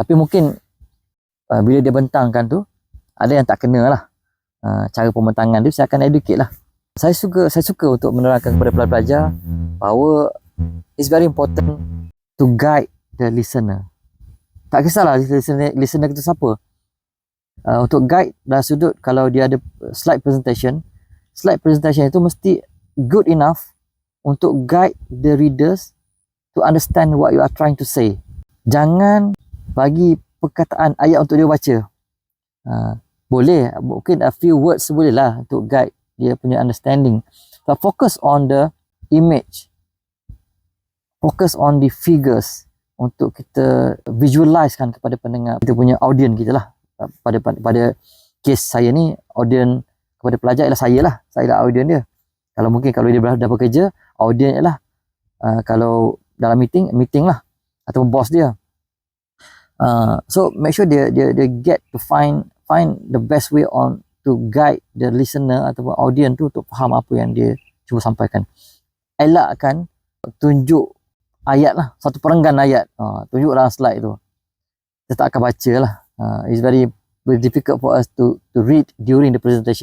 Tapi mungkin bila dia bentangkan tu, ada yang tak kena lah. Cara pembentangan dia, saya akan educate lah. Saya suka untuk menerangkan kepada pelajar bahawa it's very important to guide the listener. Tak kisahlah listener itu siapa. Untuk guide dalam sudut, kalau dia ada slide presentation itu mesti good enough untuk guide the readers to understand what you are trying to say. Jangan bagi perkataan ayat untuk dia baca. Boleh, mungkin a few words boleh lah untuk guide dia punya understanding. But focus on the image, focus on the figures untuk kita visualizekan kepada pendengar, kita punya audience kita lah. Pada case saya ni, audience kepada pelajar ialah saya lah audience dia. Kalau dia dah bekerja, audience ialah kalau dalam meeting lah, atau bos dia. So make sure dia get to find the best way on to guide the listener ataupun audience tu untuk faham apa yang dia cuba sampaikan. Elakkan tunjuk ayat lah, satu perenggan ayat, tunjuk dalam slide tu, kita tak akan baca lah. It's very difficult for us to read during the presentation.